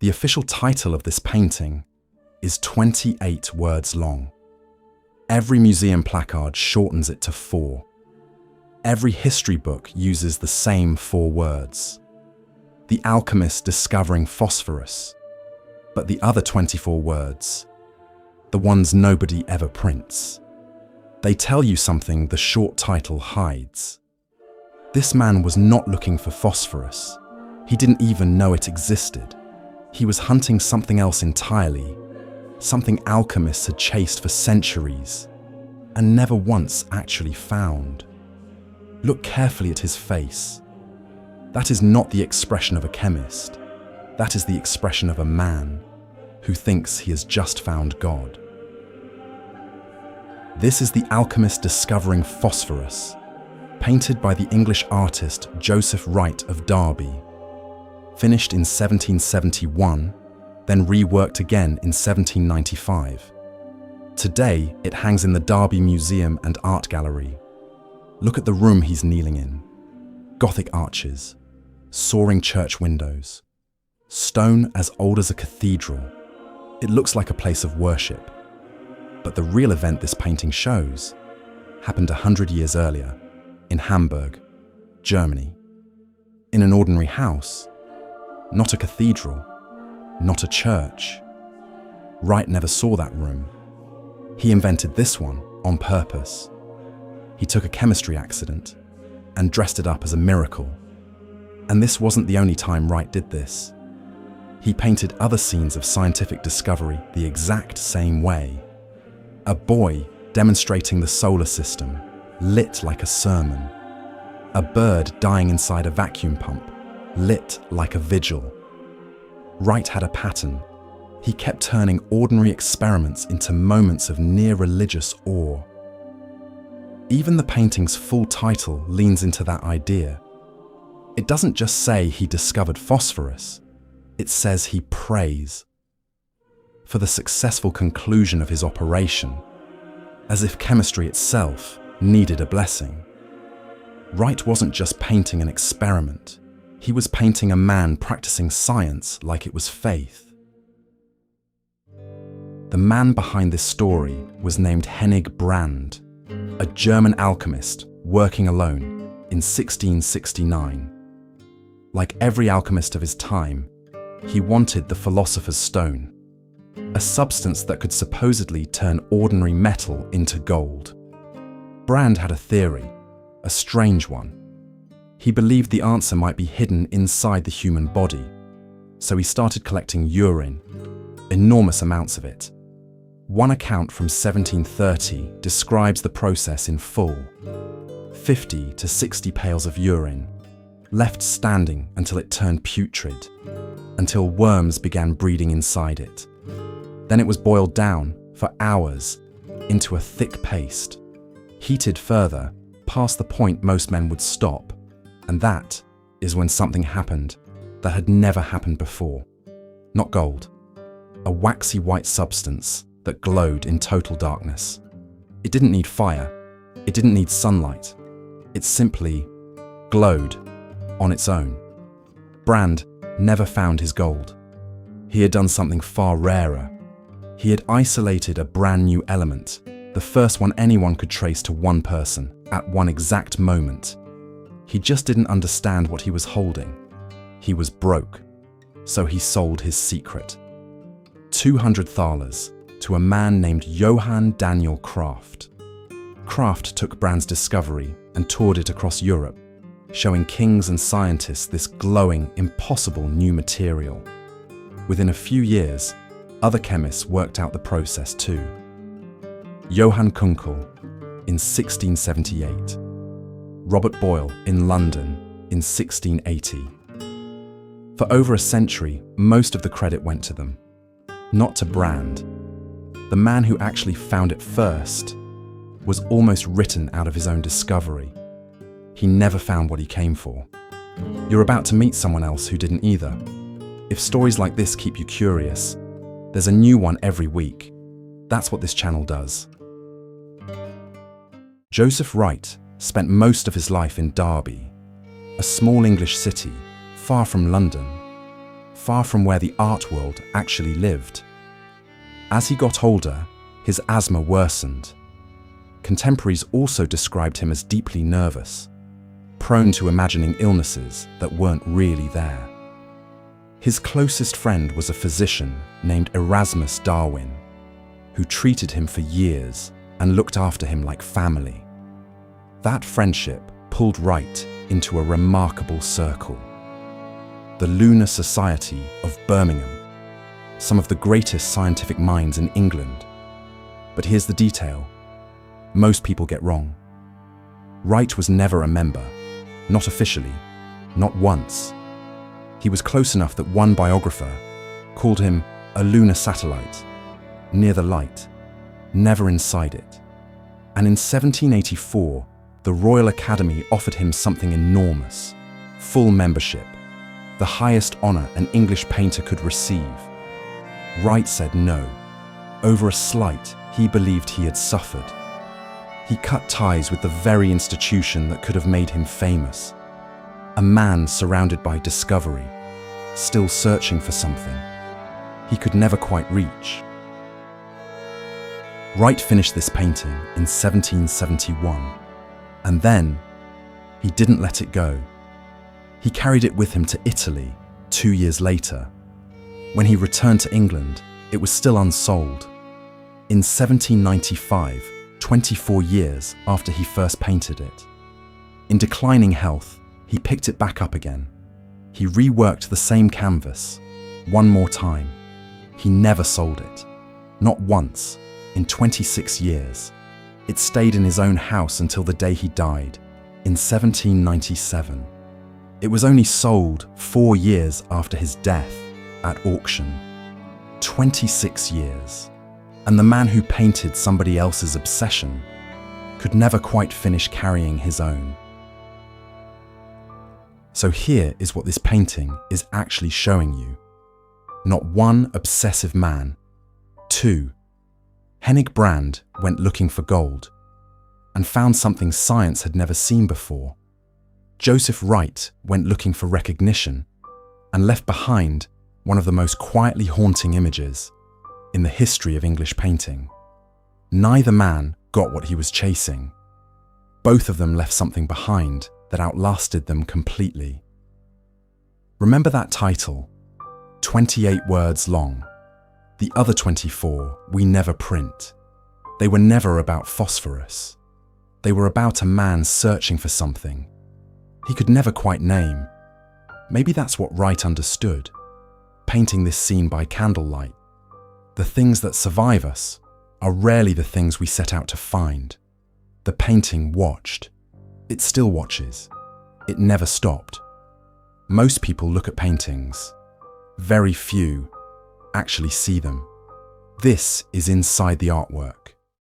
The official title of this painting is 28 words long. Every museum placard shortens it to 4. Every history book uses the same 4 words. The alchemist discovering phosphorus. But the other 24 words, the ones nobody ever prints, they tell you something the short title hides. This man was not looking for phosphorus. He didn't even know it existed. He was hunting something else entirely, something alchemists had chased for centuries and never once actually found. Look carefully at his face. That is not the expression of a chemist. That is the expression of a man who thinks he has just found God. This is the alchemist discovering phosphorus, painted by the English artist Joseph Wright of Derby, finished in 1771, then reworked again in 1795. Today, it hangs in the Derby Museum and Art Gallery. Look at the room he's kneeling in. Gothic arches, soaring church windows, stone as old as a cathedral. It looks like a place of worship. But the real event this painting shows happened 100 years earlier in Hamburg, Germany. In an ordinary house, not a cathedral, not a church. Wright never saw that room. He invented this one on purpose. He took a chemistry accident and dressed it up as a miracle. And this wasn't the only time Wright did this. He painted other scenes of scientific discovery the exact same way. A boy demonstrating the solar system, lit like a sermon. A bird dying inside a vacuum pump, lit like a vigil. Wright had a pattern. He kept turning ordinary experiments into moments of near religious awe. Even the painting's full title leans into that idea. It doesn't just say he discovered phosphorus, it says he prays for the successful conclusion of his operation, as if chemistry itself needed a blessing. Wright wasn't just painting an experiment, he was painting a man practicing science like it was faith. The man behind this story was named Hennig Brand, a German alchemist working alone in 1669. Like every alchemist of his time, he wanted the philosopher's stone, a substance that could supposedly turn ordinary metal into gold. Brand had a theory, a strange one. He believed the answer might be hidden inside the human body, so he started collecting urine, enormous amounts of it. One account from 1730 describes the process in full. 50 to 60 pails of urine, left standing until it turned putrid, until worms began breeding inside it. Then it was boiled down for hours into a thick paste, heated further past the point most men would stop, and that is when something happened that had never happened before. Not gold, a waxy white substance that glowed in total darkness. It didn't need fire, it didn't need sunlight, it simply glowed on its own. Brand never found his gold. He had done something far rarer. He had isolated a brand new element, the first one anyone could trace to one person at one exact moment. He just didn't understand what he was holding. He was broke, so he sold his secret. 200 thalers to a man named Johann Daniel Kraft. Kraft took Brand's discovery and toured it across Europe, showing kings and scientists this glowing, impossible new material. Within a few years, other chemists worked out the process too. Johann Kunkel in 1678, Robert Boyle in London in 1680. For over a century, most of the credit went to them, not to Brand. The man who actually found it first was almost written out of his own discovery. He never found what he came for. You're about to meet someone else who didn't either. If stories like this keep you curious, there's a new one every week. That's what this channel does. Joseph Wright spent most of his life in Derby, a small English city far from London. far from where the art world actually lived. As he got older, his asthma worsened. Contemporaries also described him as deeply nervous, prone to imagining illnesses that weren't really there. His closest friend was a physician named Erasmus Darwin, who treated him for years and looked after him like family. That friendship pulled Wright into a remarkable circle. The Lunar Society of Birmingham, some of the greatest scientific minds in England. But here's the detail most people get wrong. Wright was never a member, not officially, not once. He was close enough that one biographer called him a lunar satellite, near the light, never inside it. And in 1784, the Royal Academy offered him something enormous, full membership, the highest honor an English painter could receive. Wright said no, over a slight he believed he had suffered. He cut ties with the very institution that could have made him famous. A man surrounded by discovery, still searching for something he could never quite reach. Wright finished this painting in 1771, and then he didn't let it go. He carried it with him to Italy 2 years later. When he returned to England, it was still unsold. In 1795, 24 years after he first painted it. In declining health, he picked it back up again. He reworked the same canvas, one more time. He never sold it. Not once, in 26 years. It stayed in his own house until the day he died, in 1797. It was only sold 4 years after his death, at auction. 26 years. And the man who painted somebody else's obsession could never quite finish carrying his own. So here is what this painting is actually showing you. Not one obsessive man. 2. Hennig Brand went looking for gold and found something science had never seen before. Joseph Wright went looking for recognition and left behind one of the most quietly haunting images in the history of English painting. Neither man got what he was chasing. Both of them left something behind that outlasted them completely. Remember that title, 28 words long. The other 24 we never print. They were never about phosphorus. They were about a man searching for something he could never quite name. Maybe that's what Wright understood, painting this scene by candlelight. The things that survive us are rarely the things we set out to find. The painting watched. It still watches. It never stopped. Most people look at paintings. Very few actually see them. This is inside the artwork.